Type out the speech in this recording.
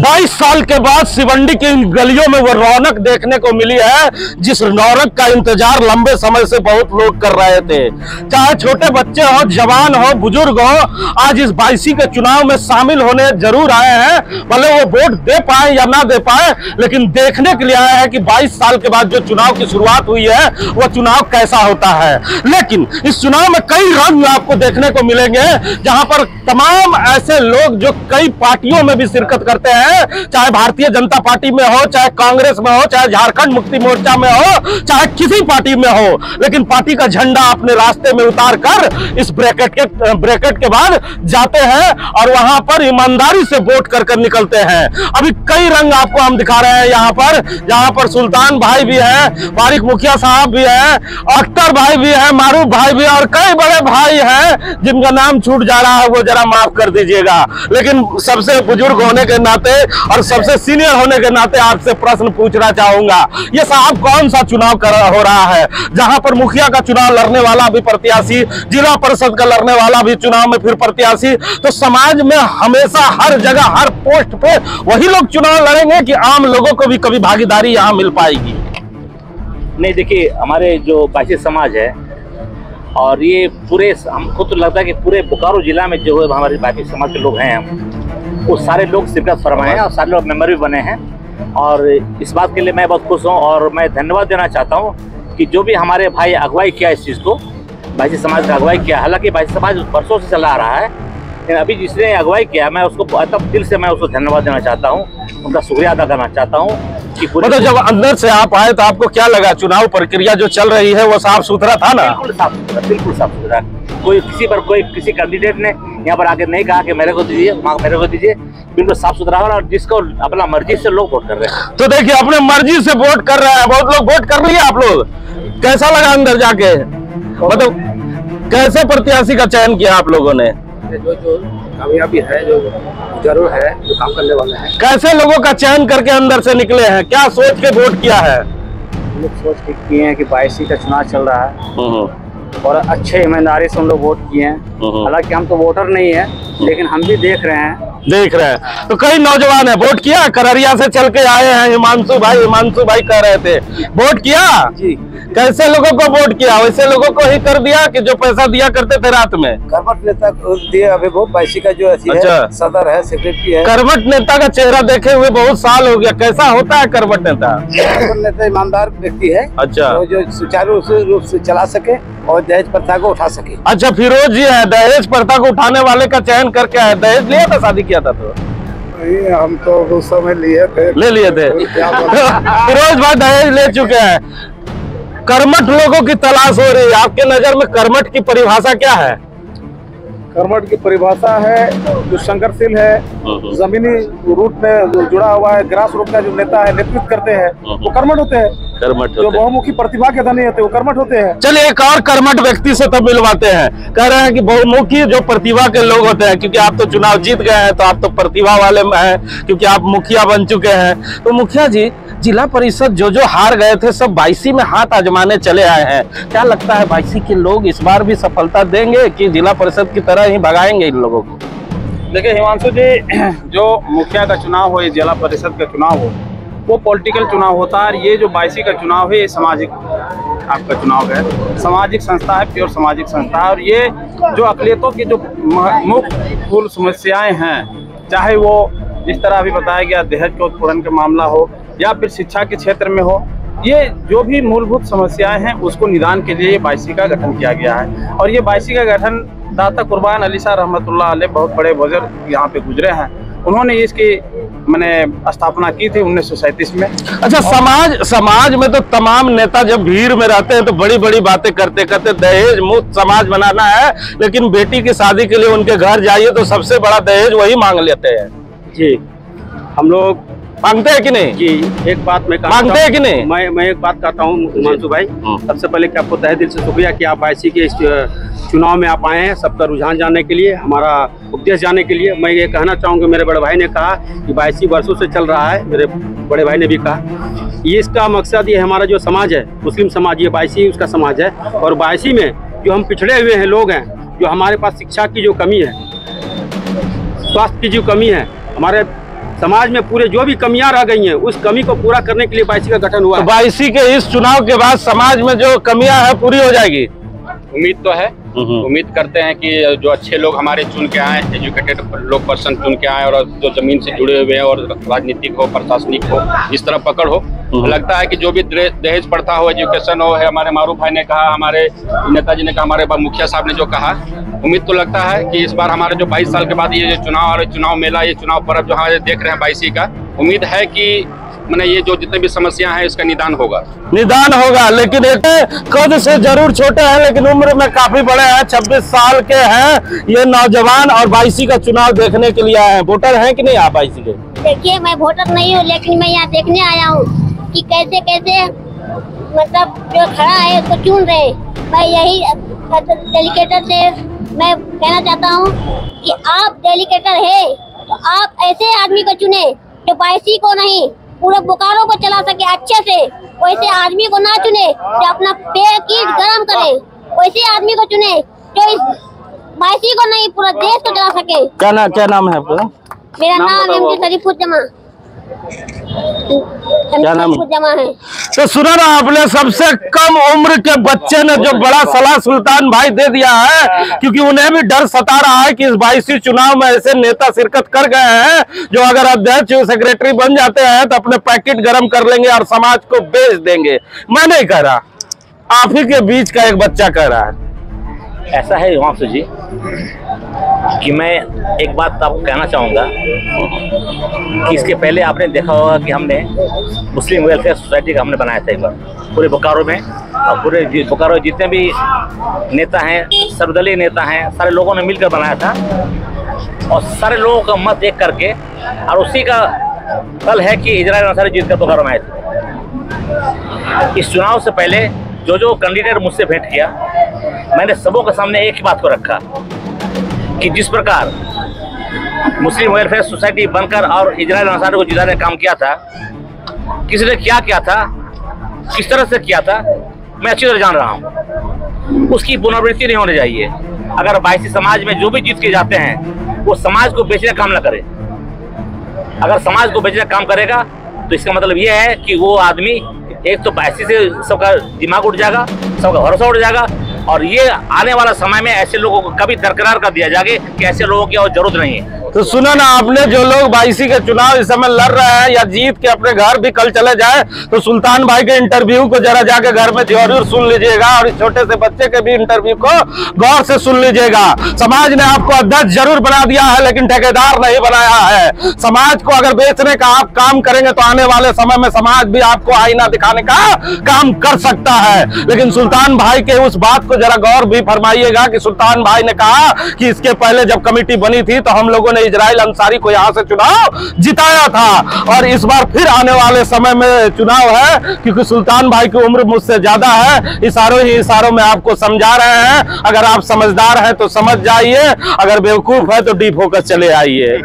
22 साल के बाद सिवंडी की गलियों में वो रौनक देखने को मिली है जिस रौनक का इंतजार लंबे समय से बहुत लोग कर रहे थे। चाहे छोटे बच्चे हो, जवान हो, बुजुर्ग हो, आज इस 22 के चुनाव में शामिल होने जरूर आए हैं। भले वो वोट दे पाए या ना दे पाए, लेकिन देखने के लिए आए हैं कि 22 साल के बाद जो चुनाव की शुरुआत हुई है वो चुनाव कैसा होता है। लेकिन इस चुनाव में कई रंग आपको देखने को मिलेंगे, जहां पर तमाम ऐसे लोग जो कई पार्टियों में भी शिरकत करते हैं, चाहे भारतीय जनता पार्टी में हो, चाहे कांग्रेस में हो, चाहे झारखंड मुक्ति मोर्चा में हो, चाहे किसी पार्टी में हो, लेकिन पार्टी का झंडा अपने रास्ते में उतार कर इस ब्रैकेट के बाद जाते हैं और वहां पर ईमानदारी से वोट कर निकलते हैं। अभी कई रंग आपको हम दिखा रहे हैं यहाँ पर सुल्तान भाई भी है, फारिक मुखिया साहब भी है, अख्तर भाई भी है, मारूफ भाई भी है और कई बड़े भाई हैं जिनका नाम छूट जा रहा है, वो जरा माफ कर दीजिएगा। लेकिन सबसे बुजुर्ग होने के नाते और सबसे सीनियर होने के नाते आपसे प्रश्न पूछना चाहूंगा, ये साहब कौन सा चुनाव हो रहा है जहां पर मुखिया का चुनाव लड़ने वाला भी प्रत्याशी, जिला परिषद का लड़ने वाला भी चुनाव में फिर प्रत्याशी, तो समाज में हमेशा हर जगह हर पोस्ट पे वही लोग चुनाव लड़ेंगे कि आम लोगों को भी कभी भागीदारी यहाँ मिल पाएगी? नहीं, देखिए, हमारे जो बासी समाज है और ये पूरे, हमको तो लगता है कि पूरे बोकारो जिला में जो है हमारे बासी समाज के लोग हैं, वो सारे लोग शिरकत फरमाए हैं और सारे लोग मेंबर भी बने हैं। और इस बात के लिए मैं बहुत खुश हूँ और मैं धन्यवाद देना चाहता हूँ कि जो भी हमारे भाई अगुवाई किया इस चीज़ को, बासी समाज का अगुवाई किया। हालांकि बासी समाज बरसों से चला आ रहा है, लेकिन अभी जिसने अगुवाई किया, मैं उसको तब दिल से मैं उसको धन्यवाद देना चाहता हूँ, उनका शुक्रिया अदा करना चाहता हूँ कि मतलब जब अंदर से आप आए तो आपको क्या लगा? चुनाव प्रक्रिया जो चल रही है वो साफ सुथरा था ना? बिल्कुल साफ सुथरा, बिल्कुल साफ सुथरा। कोई किसी कैंडिडेट ने यहाँ पर आके नहीं कहा कि मेरे को दीजिए, मेरे को दीजिए। बिल्कुल साफ सुथरा और जिसको अपना मर्जी से लोग वोट कर रहे हैं। तो देखिए, अपने मर्जी से वोट कर रहे हैं, बहुत लोग वोट कर रही है। आप लोग कैसा लगा अंदर जाके? मतलब कैसे प्रत्याशी का चयन किया आप लोगों ने? जो कामयाबी है, जो जरूर है, जो काम करने वाले हैं। कैसे लोगों का चयन करके अंदर से निकले हैं? क्या सोच के वोट किया है? लोग सोच के किए हैं कि 22 का चुनाव चल रहा है और अच्छे ईमानदारी से हम लोग वोट किए हैं। हालांकि हम तो वोटर नहीं है, लेकिन हम भी देख रहे हैं। तो कई नौजवान है, वोट किया? कररिया से चल के आए हैं हिमांशु भाई कह रहे थे, वोट किया जी? कैसे लोगों को वोट किया? वैसे लोगों को ही कर दिया कि जो पैसा दिया करते थे रात में? कर्मठ नेता दिए अभी बहुत 22 का जो है, सदर है, सेक्रेटरी है। कर्मठ नेता का चेहरा देखे हुए बहुत साल हो गया। कैसा होता है कर्मठ नेता? नेता ईमानदार व्यक्ति है। अच्छा, जो सुचारू रूप से चला सके और दहेज प्रथा को उठा सके। अच्छा, फिरोज जी है, दहेज प्रथा को उठाने वाले का चयन करके है। दहेज लिया था, शादी किया था? तो हम तो उस समय लिए थे। फिरोज भाई दहेज ले चुके हैं। कर्मठ लोगों की तलाश हो रही है। आपके नजर में कर्मठ की परिभाषा क्या है? कर्मठ की परिभाषा है जो संघर्षशील है, जमीनी रूट में जुड़ा हुआ है, ग्रास रूट का जो नेता है, नेतृत्व करते हैं, वो कर्मठ होते हैं। जो बहुमुखी प्रतिभा के धनी होते हैं वो कर्मठ होते हैं। चलिए, एक और कर्मठ व्यक्ति से तब मिलवाते हैं। कह रहे हैं कि बहुमुखी जो प्रतिभा के लोग होते हैं, क्योंकि आप तो चुनाव जीत गए हैं तो आप तो प्रतिभा वाले हैं, क्योंकि आप मुखिया बन चुके हैं। तो मुखिया जी, जिला परिषद जो हार गए थे सब 22 में हाथ आजमाने चले आए हैं। क्या लगता है 22 के लोग इस बार भी सफलता देंगे कि जिला परिषद की तरह ही भगाएंगे इन लोगों को? देखिए हिमांशु जी, जो मुखिया का चुनाव हो या जिला परिषद का चुनाव हो, वो पॉलिटिकल चुनाव होता है। और ये जो 22 का चुनाव है, ये सामाजिक आपका चुनाव है, सामाजिक संस्था है, प्योर सामाजिक संस्था है। और ये जो अकलियतों की जो मुख्य मूल समस्याएं हैं, चाहे वो जिस तरह अभी बताया गया दहेज के उत्पीड़न का मामला हो या फिर शिक्षा के क्षेत्र में हो, ये जो भी मूलभूत समस्याएं हैं उसको निदान के लिए 22 का गठन किया गया है। और ये 22 का गठन दाता कुर्बान अली शाह रहमतुल्लाह अलैह, बहुत बड़े बुजुर्ग यहाँ पे गुजरे हैं, उन्होंने इसकी स्थापना की थी 1937 में। अच्छा, समाज में तो तमाम नेता जब भीड़ में रहते हैं तो बड़ी बड़ी बातें करते दहेज मुक्त समाज बनाना है, लेकिन बेटी की शादी के लिए उनके घर जाइए तो सबसे बड़ा दहेज वही मांग लेते हैं। जी, हम लोग मांगते हैं कि नहीं? जी, एक बात मैं मांगते हैं कि नहीं? मैं एक बात कहता हूँ हिमांशु भाई, सबसे पहले कि आपको तहे दिल से शुक्रिया कि आप 22 के इस चुनाव में आप आए हैं, सबका रुझान जानने के लिए, हमारा उपदेश जानने के लिए। मैं ये कहना चाहूँगा, मेरे बड़े भाई ने कहा कि 22 वर्षों से चल रहा है, मेरे बड़े भाई ने भी कहा। ये इसका मकसद ये हमारा जो समाज है, मुस्लिम समाज, ये 22 उसका समाज है। और 22 में जो हम पिछड़े हुए हैं लोग हैं, जो हमारे पास शिक्षा की जो कमी है, स्वास्थ्य की जो कमी है, हमारे समाज में पूरे जो भी कमियां रह गई हैं उस कमी को पूरा करने के लिए बाईसी का गठन हुआ। तो बाईसी के इस चुनाव के बाद समाज में जो कमियां है पूरी हो जाएगी, उम्मीद तो है। उम्मीद करते हैं कि जो अच्छे लोग हमारे चुन के आए, एजुकेटेड लोग पर्सन चुन के आए और जो जमीन से जुड़े हुए हैं और राजनीतिक हो, प्रशासनिक हो, इस तरह पकड़ हो। लगता है कि जो भी दहेज प्रथा हो, एजुकेशन हो, है हमारे मारूफ भाई ने कहा, हमारे नेताजी ने कहा, हमारे मुखिया साहब ने जो कहा, उम्मीद तो लगता है कि इस बार हमारे जो 22 साल के बाद ये जो चुनाव मेला, ये चुनाव पर्व जो हमारे देख रहे हैं बाईसी का, उम्मीद है कि मैंने ये जो जितने भी समस्या है इसका निदान होगा। लेकिन एक कद से जरूर छोटे हैं लेकिन उम्र में काफी बड़े हैं, 26 साल के हैं ये नौजवान और बाईसी का चुनाव देखने के लिए आए हैं। वोटर हैं कि नहीं आप बाईसी के? देखिए, मैं वोटर नहीं हूँ लेकिन मैं यहाँ देखने आया हूँ कि कैसे कैसे मतलब जो खड़ा है उसको चुन रहे हैं। मैं यही डेलीकेटर से मैं कहना चाहता हूँ कि आप डेलीकेटर है तो आप ऐसे आदमी को चुने जो बाईसी को नहीं पूरे बोकारो को चला सके अच्छे से। वैसे आदमी को ना चुने जो अपना पेट गरम करे, वैसे आदमी को चुने जो इस बाईसी को नहीं पूरा देश को चला सके। क्या नाम है आपका? मेरा नाम एमडी शरीफुज्जमा। क्या नाम है? तो सुना ना आपने, सबसे कम उम्र के बच्चे ने जो बड़ा सलाह सुल्तान भाई दे दिया है, क्योंकि उन्हें भी डर सता रहा है कि इस बाईसी चुनाव में ऐसे नेता शिरकत कर गए हैं जो अगर अध्यक्ष सेक्रेटरी बन जाते हैं तो अपने पैकेट गरम कर लेंगे और समाज को बेच देंगे। मैं नहीं कह रहा, आप ही के बीच का एक बच्चा कह रहा है। ऐसा है हिमांशु जी कि मैं एक बात आपको कहना चाहूँगा कि इसके पहले आपने देखा होगा कि हमने मुस्लिम वेलफेयर सोसाइटी का हमने बनाया था एक बार पूरे बोकारो में, और पूरे बोकारो जितने भी नेता हैं, सर्वदलीय नेता हैं, सारे लोगों ने मिलकर बनाया था और सारे लोगों का मत एक करके, और उसी का कल है कि इजराइल अंसारी जीतकर बोकारो में आए थे। इस चुनाव से पहले जो कैंडिडेट मुझसे भेंट किया, मैंने सबों के सामने एक ही बात को रखा कि जिस प्रकार मुस्लिम वेलफेयर सोसाइटी बनकर और इजराइल अंसारी को जिताने का काम किया था, किसने क्या किया था, किस तरह से किया था, मैं अच्छी तरह जान रहा हूँ। उसकी पुनरावृत्ति नहीं होनी चाहिए। अगर बाईसी समाज में जो भी जीत के जाते हैं वो समाज को बेचने का काम न करे। अगर समाज को बेचने का काम करेगा तो इसका मतलब ये है कि वो आदमी एक तो बाईसी से सबका दिमाग उठ जाएगा, सबका भरोसा उठ जाएगा, और ये आने वाला समय में ऐसे लोगों को कभी दरकरार कर दिया जाएगा कि ऐसे लोगों की और जरूरत नहीं है। तो सुना ना आपने, जो लोग बाईसी के चुनाव इस समय लड़ रहे हैं या जीत के अपने घर भी कल चले जाए तो सुल्तान भाई के इंटरव्यू को जरा जाके घर में जरूर सुन लीजिएगा और इस छोटे से बच्चे के भी इंटरव्यू को गौर से सुन लीजिएगा। समाज ने आपको अध्यक्ष जरूर बना दिया है लेकिन ठेकेदार नहीं बनाया है। समाज को अगर बेचने का आप काम करेंगे तो आने वाले समय में समाज भी आपको आईना दिखाने का काम कर सकता है। लेकिन सुल्तान भाई के उस बात को जरा गौर भी फरमाइएगा कि सुल्तान भाई ने कहा कि इसके पहले जब कमेटी बनी थी तो हम लोगों ने इजराइल अंसारी को यहां से चुनाव जिताया था, और इस बार फिर आने वाले समय में चुनाव है, क्योंकि सुल्तान भाई की उम्र मुझसे ज्यादा है। इशारों ही इशारों में आपको समझा रहे हैं। अगर आप समझदार हैं तो समझ जाइए, अगर बेवकूफ है तो डीप होकर चले आइए।